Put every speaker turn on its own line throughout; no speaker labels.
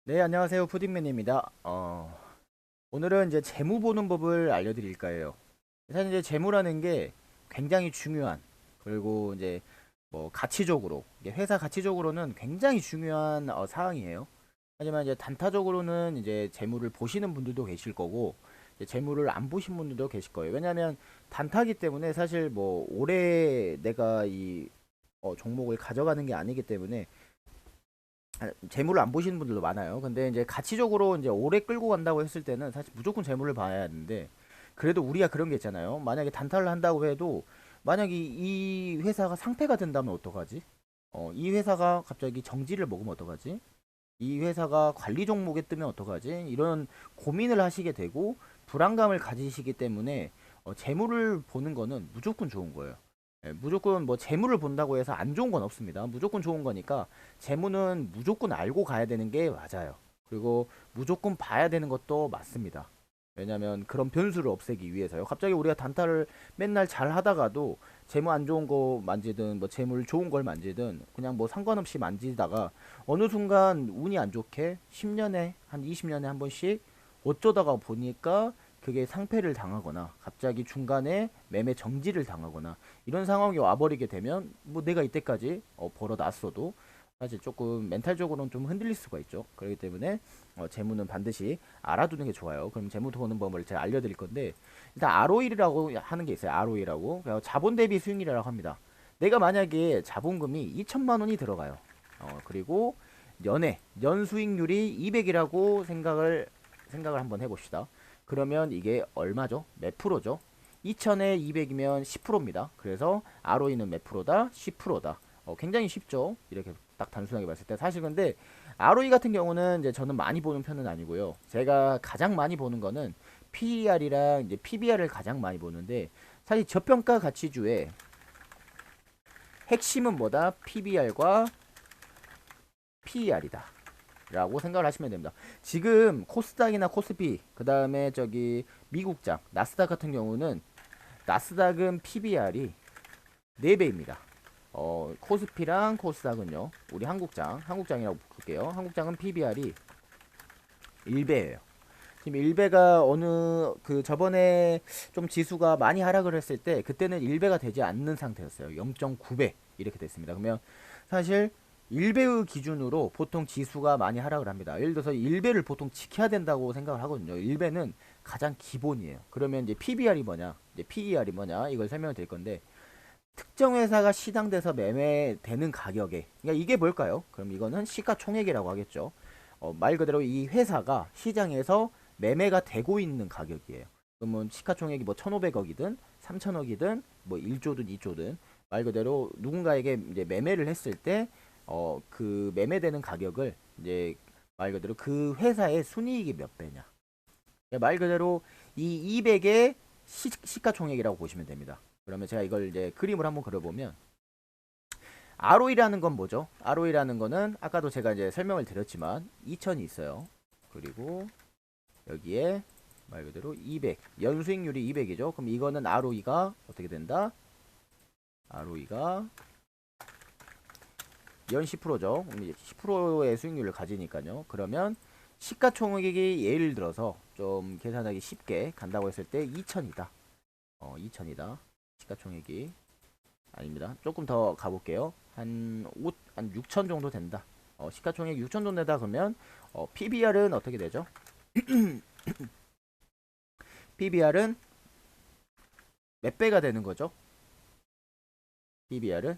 네, 안녕하세요. 푸딩맨입니다. 오늘은 이제 재무 보는 법을 알려드릴까 해요. 사실 이제 재무라는 게 굉장히 중요한, 그리고 이제 뭐 가치적으로, 이게 회사 가치적으로는 굉장히 중요한 사항이에요. 하지만 이제 단타적으로는 이제 재무를 보시는 분들도 계실 거고, 이제 재무를 안 보신 분들도 계실 거예요. 왜냐하면 단타기 때문에 사실 뭐 올해 내가 이 종목을 가져가는 게 아니기 때문에 재물을 안 보시는 분들도 많아요. 근데 이제 가치적으로 이제 오래 끌고 간다고 했을 때는 사실 무조건 재물을 봐야 하는데, 그래도 우리가 그런 게 있잖아요. 만약에 단타를 한다고 해도 만약에 이 회사가 상폐가 된다면 어떡하지? 이 회사가 갑자기 정지를 먹으면 어떡하지? 이 회사가 관리 종목에 뜨면 어떡하지? 이런 고민을 하시게 되고 불안감을 가지시기 때문에 재물을 보는 거는 무조건 좋은 거예요. 예, 무조건 뭐 재물을 본다고 해서 안 좋은 건 없습니다. 무조건 좋은 거니까 재물은 무조건 알고 가야 되는 게 맞아요. 그리고 무조건 봐야 되는 것도 맞습니다. 왜냐면 그런 변수를 없애기 위해서요. 갑자기 우리가 단타를 맨날 잘 하다가도 재무 안 좋은 거 만지든 뭐 재물 좋은 걸 만지든 그냥 뭐 상관없이 만지다가 어느 순간 운이 안 좋게 10년에 한 20년에 한 번씩 어쩌다가 보니까 그게 상패를 당하거나 갑자기 중간에 매매 정지를 당하거나 이런 상황이 와버리게 되면 뭐 내가 이때까지 벌어놨어도 사실 조금 멘탈적으로는 좀 흔들릴 수가 있죠. 그렇기 때문에 재무는 반드시 알아두는 게 좋아요. 그럼 재무 보는 법을 제가 알려드릴 건데, 일단 ROE라고 하는 게 있어요. ROE라고 자본 대비 수익률이라고 합니다. 내가 만약에 자본금이 2천만 원이 들어가요. 그리고 연 수익률이 200이라고 생각을 한번 해봅시다. 그러면 이게 얼마죠? 몇 프로죠? 2000에 200이면 10%입니다. 그래서 ROE는 몇 프로다? 10%다. 굉장히 쉽죠? 이렇게 딱 단순하게 봤을 때. 사실 근데 ROE 같은 경우는 이제 저는 많이 보는 편은 아니고요. 제가 가장 많이 보는 거는 PER이랑 이제 PBR을 가장 많이 보는데, 사실 저평가 가치주의 핵심은 뭐다? PBR과 PER이다. 라고 생각을 하시면 됩니다. 지금 코스닥이나 코스피, 그 다음에 저기 미국장, 나스닥 같은 경우는 나스닥은 PBR이 4배입니다. 코스피랑 코스닥은요, 우리 한국장이라고 볼게요. 한국장은 PBR이 1배예요. 지금 1배가 어느 그 저번에 좀 지수가 많이 하락을 했을 때 그때는 1배가 되지 않는 상태였어요. 0.9배 이렇게 됐습니다. 그러면 사실 1배의 기준으로 보통 지수가 많이 하락을 합니다. 예를 들어서 1배를 보통 지켜야 된다고 생각을 하거든요. 1배는 가장 기본이에요. 그러면 이제 PBR이 뭐냐, 이제 PER이 뭐냐 이걸 설명을 드릴 건데, 특정 회사가 시장돼서 매매되는 가격에, 그러니까 이게 뭘까요? 그럼 이거는 시가총액이라고 하겠죠. 말 그대로 이 회사가 시장에서 매매가 되고 있는 가격이에요. 그러면 시가총액이 뭐 1,500억이든 3,000억이든 뭐 1조든 2조든 말 그대로 누군가에게 이제 매매를 했을 때 그 매매되는 가격을 이제 말 그대로 그 회사의 순이익이 몇 배냐. 그러니까 말 그대로 이 200의 시가총액이라고 보시면 됩니다. 그러면 제가 이걸 이제 그림을 한번 그려보면, ROE라는 건 뭐죠? ROE라는 거는 아까도 제가 이제 설명을 드렸지만 2000이 있어요. 그리고 여기에 말 그대로 200, 연수익률이 200이죠. 그럼 이거는 ROE가 어떻게 된다? ROE가 연 10%죠. 10%의 수익률을 가지니까요. 그러면 시가총액이 예를 들어서 좀 계산하기 쉽게 간다고 했을 때 2000이다. 2000이다. 시가총액이 아닙니다. 조금 더 가볼게요. 한 6천 정도 된다. 시가총액 6천 정도 된다 그러면 PBR은 어떻게 되죠? PBR은 몇 배가 되는 거죠? PBR은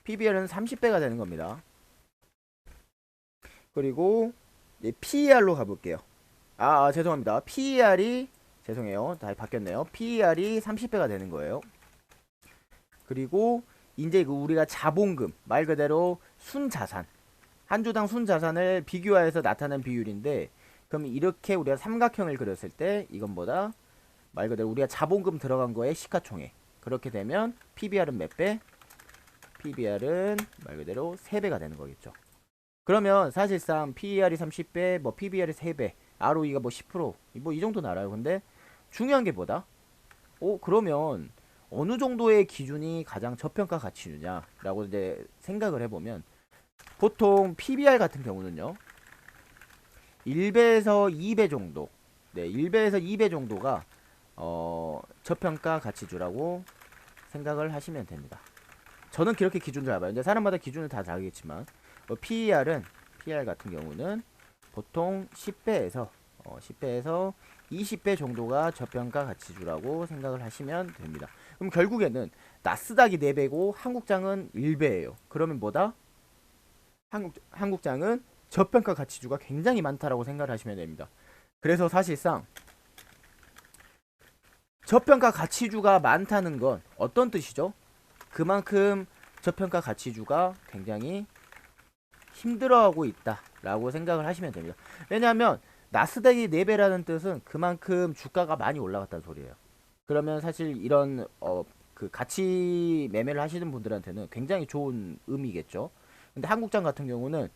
PBR은 30배가 되는 겁니다. 그리고 PER로 가볼게요. 죄송합니다. PER이 죄송해요. 다 바뀌었네요. PER이 30배가 되는 거예요. 그리고 이제 그 우리가 자본금 말 그대로 순자산, 한 주당 순자산을 비교하여서 나타낸 비율인데, 그럼 이렇게 우리가 삼각형을 그렸을 때 이건 뭐다? 말 그대로 우리가 자본금 들어간 거에 시가총액. 그렇게 되면 PBR은 몇 배? PBR은 말 그대로 3배가 되는 거겠죠. 그러면 사실상 PER이 30배, 뭐 PBR이 3배, ROE가 뭐 10%, 뭐 이 정도 나와요. 근데 중요한 게 뭐다? 그러면 어느 정도의 기준이 가장 저평가 가치주냐라고 이제 생각을 해보면 보통 PBR 같은 경우는요 1배에서 2배 정도, 네, 1배에서 2배 정도가 저평가 가치주라고 생각을 하시면 됩니다. 저는 그렇게 기준을 잡아요. 근데 사람마다 기준은 다 다르겠지만 PER 같은 경우는 보통 10배에서 20배 정도가 저평가 가치주라고 생각을 하시면 됩니다. 그럼 결국에는 나스닥이 4배고 한국장은 1배예요. 그러면 뭐다? 한국장은 저평가 가치주가 굉장히 많다라고 생각을 하시면 됩니다. 그래서 사실상 저평가 가치주가 많다는 건 어떤 뜻이죠? 그만큼 저평가 가치주가 굉장히 힘들어하고 있다라고 생각을 하시면 됩니다. 왜냐하면 나스닥이 4배라는 뜻은 그만큼 주가가 많이 올라갔다는 소리예요. 그러면 사실 이런 그 가치 매매를 하시는 분들한테는 굉장히 좋은 의미겠죠. 근데 한국장 같은 경우는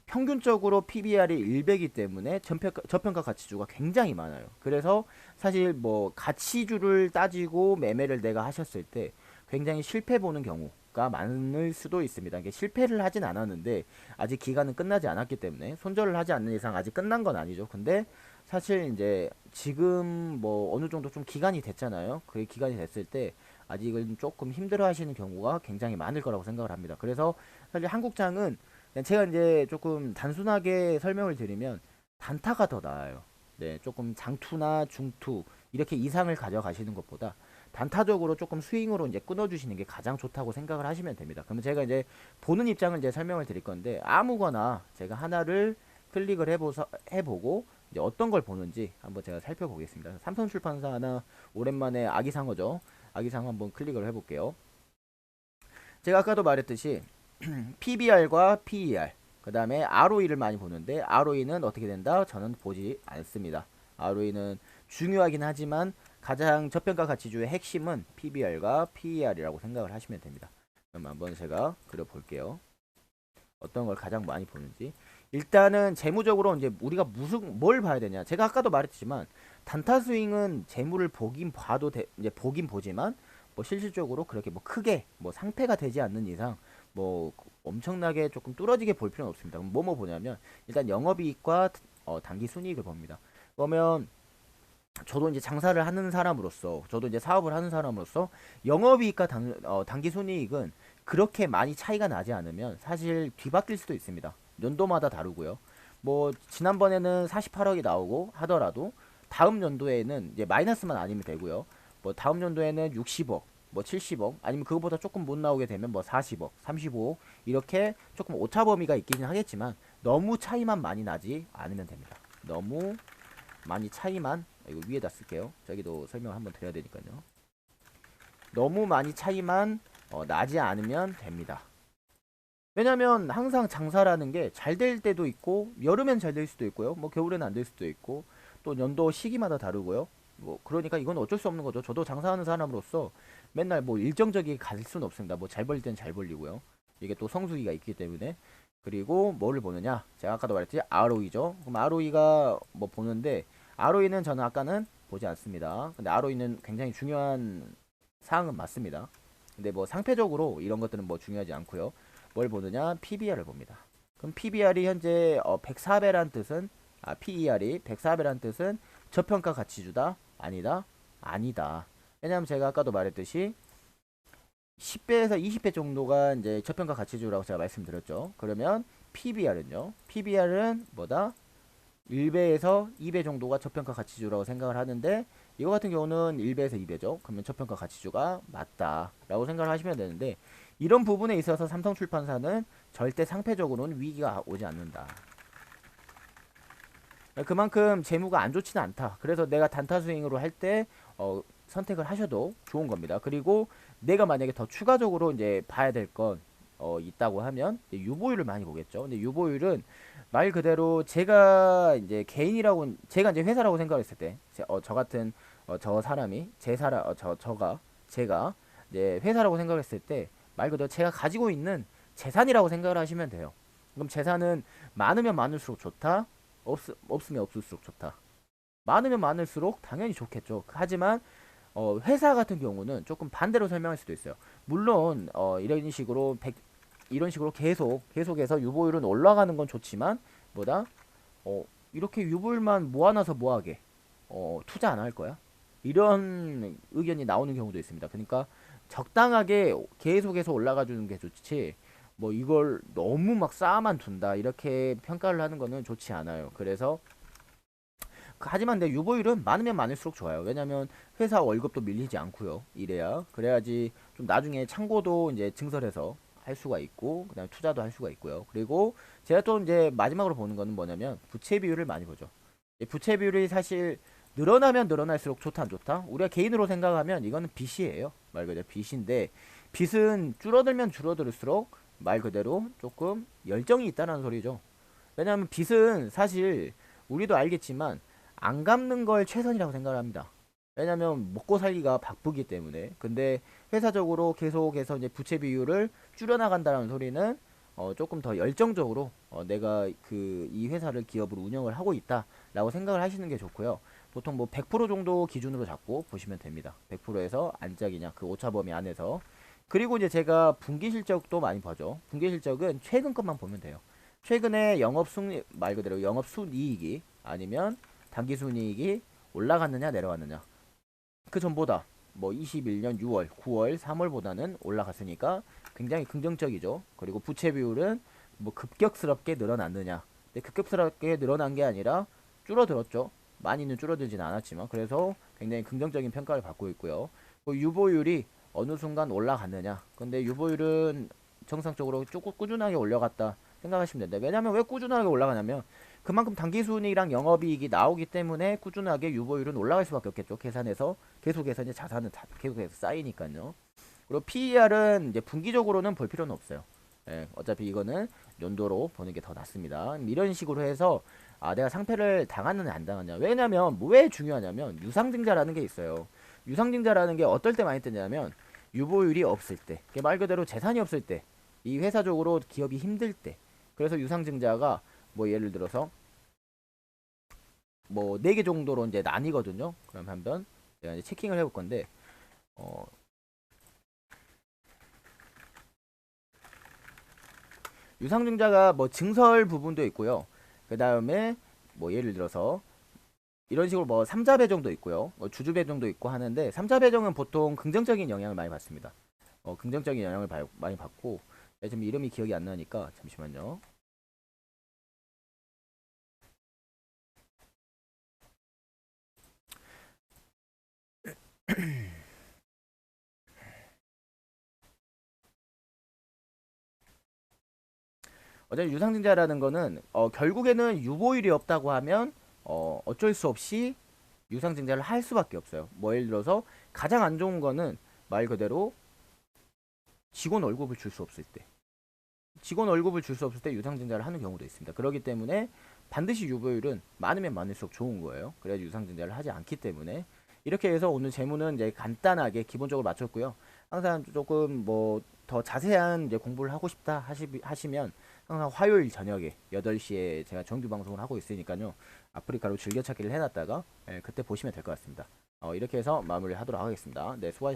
평균적으로 PBR이 1배이기 때문에 저평가 가치주가 굉장히 많아요. 그래서 사실 뭐 가치주를 따지고 매매를 내가 하셨을 때 굉장히 실패 보는 경우가 많을 수도 있습니다. 이게 실패를 하진 않았는데 아직 기간은 끝나지 않았기 때문에 손절을 하지 않는 이상 아직 끝난 건 아니죠. 근데 사실 이제 지금 뭐 어느 정도 좀 기간이 됐잖아요. 그 기간이 됐을 때 아직은 조금 힘들어 하시는 경우가 굉장히 많을 거라고 생각을 합니다. 그래서 사실 한국장은 제가 이제 조금 단순하게 설명을 드리면 단타가 더 나아요. 네, 조금 장투나 중투 이렇게 이상을 가져가시는 것보다 단타적으로 조금 스윙으로 이제 끊어주시는 게 가장 좋다고 생각을 하시면 됩니다. 그러면 제가 이제 보는 입장을 이제 설명을 드릴 건데 아무거나 제가 하나를 클릭을 해보고 이제 어떤 걸 보는지 한번 제가 살펴보겠습니다. 삼성출판사 하나 오랜만에 아기상어죠. 아기상어 한번 클릭을 해볼게요. 제가 아까도 말했듯이 PBR과 PER 그 다음에 ROE를 많이 보는데 ROE는 어떻게 된다? 저는 보지 않습니다. ROE는 중요하긴 하지만 가장 저평가 가치주의 핵심은 PBR과 PER이라고 생각을 하시면 됩니다. 그럼 한번 제가 그려볼게요. 어떤 걸 가장 많이 보는지. 일단은 재무적으로 이제 우리가 뭘 봐야 되냐. 제가 아까도 말했지만 단타 스윙은 재무를 보긴 봐도 이제 보긴 보지만 뭐 실질적으로 그렇게 뭐 크게 뭐 상패가 되지 않는 이상 뭐 엄청나게 조금 뚫어지게 볼 필요는 없습니다. 그럼 뭐 보냐면 일단 영업이익과 단기 순이익을 봅니다. 그러면 저도 이제 장사를 하는 사람으로서 저도 이제 사업을 하는 사람으로서 영업이익과 단기 순이익은 그렇게 많이 차이가 나지 않으면 사실 뒤바뀔 수도 있습니다. 연도마다 다르고요. 뭐 지난번에는 48억이 나오고 하더라도 다음 연도에는 이제 마이너스만 아니면 되고요. 뭐 다음 연도에는 60억, 뭐 70억, 아니면 그거보다 조금 못 나오게 되면 뭐 40억, 35억 이렇게 조금 오차 범위가 있기는 하겠지만 너무 차이만 많이 나지 않으면 됩니다. 너무 많이 차이만 이거 위에다 쓸게요. 저기도 설명을 한번 드려야 되니까요. 너무 많이 차이만 나지 않으면 됩니다. 왜냐면 항상 장사라는 게 잘 될 때도 있고 여름엔 잘 될 수도 있고요. 뭐 겨울에는 안 될 수도 있고 또 연도 시기마다 다르고요. 뭐 그러니까 이건 어쩔 수 없는 거죠. 저도 장사하는 사람으로서 맨날 뭐 일정적이게 갈 수는 없습니다. 뭐 잘 벌릴 땐 잘 벌리고요. 이게 또 성수기가 있기 때문에. 그리고 뭐를 보느냐? 제가 아까도 말했듯이 ROE죠. 그럼 ROE가 뭐 보는데 ROE는 저는 아까는 보지 않습니다. 근데 ROE는 굉장히 중요한 사항은 맞습니다. 근데 뭐 상패적으로 이런 것들은 뭐 중요하지 않고요. 뭘 보느냐? PBR을 봅니다. 그럼 PBR이 현재 104배란 뜻은 PER이 104배란 뜻은 저평가 가치주다? 아니다? 아니다. 왜냐면 제가 아까도 말했듯이 10배에서 20배 정도가 이제 저평가 가치주라고 제가 말씀드렸죠. 그러면 PBR은요? PBR은 뭐다? 1배에서 2배 정도가 저평가 가치주라고 생각을 하는데 이거 같은 경우는 1배에서 2배죠. 그러면 저평가 가치주가 맞다라고 생각을 하시면 되는데 이런 부분에 있어서 삼성출판사는 절대 상패적으로는 위기가 오지 않는다. 그만큼 재무가 안 좋지는 않다. 그래서 내가 단타 스윙으로 할 때 선택을 하셔도 좋은 겁니다. 그리고 내가 만약에 더 추가적으로 이제 봐야 될 건 있다고 하면 유보율을 많이 보겠죠. 근데 유보율은 말 그대로 제가 이제 개인이라고 제가 이제 회사라고 생각했을 때 저 같은 저 사람이 제가 이제 회사라고 생각했을 때 말 그대로 제가 가지고 있는 재산이라고 생각을 하시면 돼요. 그럼 재산은 많으면 많을수록 좋다. 없으면 없을수록 좋다. 많으면 많을수록 당연히 좋겠죠. 하지만 회사 같은 경우는 조금 반대로 설명할 수도 있어요. 물론 이런 식으로 계속해서 유보율은 올라가는 건 좋지만 뭐다? 이렇게 유보율만 모아놔서 뭐하게? 투자 안 할 거야? 이런 의견이 나오는 경우도 있습니다. 그러니까 적당하게 계속해서 올라가 주는 게 좋지. 뭐 이걸 너무 막 쌓아만 둔다 이렇게 평가를 하는 거는 좋지 않아요. 그래서 하지만 내 유보율은 많으면 많을수록 좋아요. 왜냐면 회사 월급도 밀리지 않고요. 이래야 그래야지 좀 나중에 창고도 이제 증설해서 할 수가 있고 그다음에 투자도 할 수가 있고요. 그리고 제가 또 이제 마지막으로 보는 거는 뭐냐면 부채 비율을 많이 보죠. 부채 비율이 사실 늘어나면 늘어날수록 좋다 안 좋다? 우리가 개인으로 생각하면 이거는 빚이에요. 말 그대로 빚인데 빚은 줄어들면 줄어들수록 말 그대로 조금 열정이 있다는 소리죠. 왜냐하면 빚은 사실 우리도 알겠지만 안 갚는 걸 최선이라고 생각을 합니다. 왜냐면 먹고 살기가 바쁘기 때문에. 근데 회사적으로 계속해서 이제 부채 비율을 줄여나간다는 소리는 조금 더 열정적으로 내가 이 회사를 기업으로 운영을 하고 있다라고 생각을 하시는 게 좋고요. 보통 뭐 100% 정도 기준으로 잡고 보시면 됩니다. 100%에서 안짝이냐 그 오차 범위 안에서. 그리고 이제 제가 분기 실적도 많이 보죠. 분기 실적은 최근 것만 보면 돼요. 최근에 영업 순이 말 그대로 영업 순이익이 아니면 단기 순이익이 올라갔느냐 내려갔느냐 그 전보다 뭐 21년 6월, 9월, 3월보다는 올라갔으니까 굉장히 긍정적이죠. 그리고 부채 비율은 뭐 급격스럽게 늘어났느냐. 근데 급격스럽게 늘어난 게 아니라 줄어들었죠. 많이는 줄어들진 않았지만 그래서 굉장히 긍정적인 평가를 받고 있고요. 유보율이 어느 순간 올라갔느냐. 근데 유보율은 정상적으로 조금 꾸준하게 올라갔다 생각하시면 된다. 왜냐면 왜 꾸준하게 올라가냐면 그만큼 당기순이익이랑 영업이익이 나오기 때문에 꾸준하게 유보율은 올라갈 수밖에 없겠죠. 계산해서 계속해서 이제 자산은 계속해서 쌓이니까요. 그리고 PER은 이제 분기적으로는 볼 필요는 없어요. 예, 어차피 이거는 연도로 보는 게 더 낫습니다. 이런 식으로 해서 내가 상패를 당하느냐 안 당하냐. 왜냐면 왜 중요하냐면 유상증자라는 게 있어요. 유상증자라는 게 어떨 때 많이 뜨냐면 유보율이 없을 때, 말 그대로 재산이 없을 때, 이 회사적으로 기업이 힘들 때. 그래서 유상증자가 뭐 예를 들어서 뭐 4개 정도로 이제 나뉘거든요. 그럼 한번 제가 이제 체킹을 해볼 건데 어, 유상증자가 뭐 증설 부분도 있고요. 그 다음에 뭐 예를 들어서 이런 식으로 뭐 3자 배정도 있고요. 뭐 주주 배정도 있고 하는데 3자 배정은 보통 긍정적인 영향을 많이 받습니다. 긍정적인 영향을 많이 받고 지금 이름이 기억이 안 나니까 잠시만요. 어차피 유상증자라는 거는 결국에는 유보율이 없다고 하면 어쩔 수 없이 유상증자를 할 수밖에 없어요. 뭐 예를 들어서 가장 안 좋은 거는 말 그대로 직원 월급을 줄 수 없을 때 직원 월급을 줄 수 없을 때 유상증자를 하는 경우도 있습니다. 그렇기 때문에 반드시 유보율은 많으면 많을수록 좋은 거예요. 그래야 유상증자를 하지 않기 때문에 이렇게 해서 오늘 재무는 이제 간단하게 기본적으로 맞췄고요. 항상 조금 뭐 더 자세한 이제 공부를 하고 싶다 하시면 항상 화요일 저녁에 8시에 제가 정규 방송을 하고 있으니까요. 아프리카로 즐겨찾기를 해놨다가 그때 보시면 될 것 같습니다. 이렇게 해서 마무리를 하도록 하겠습니다. 네, 수고하셨습니다.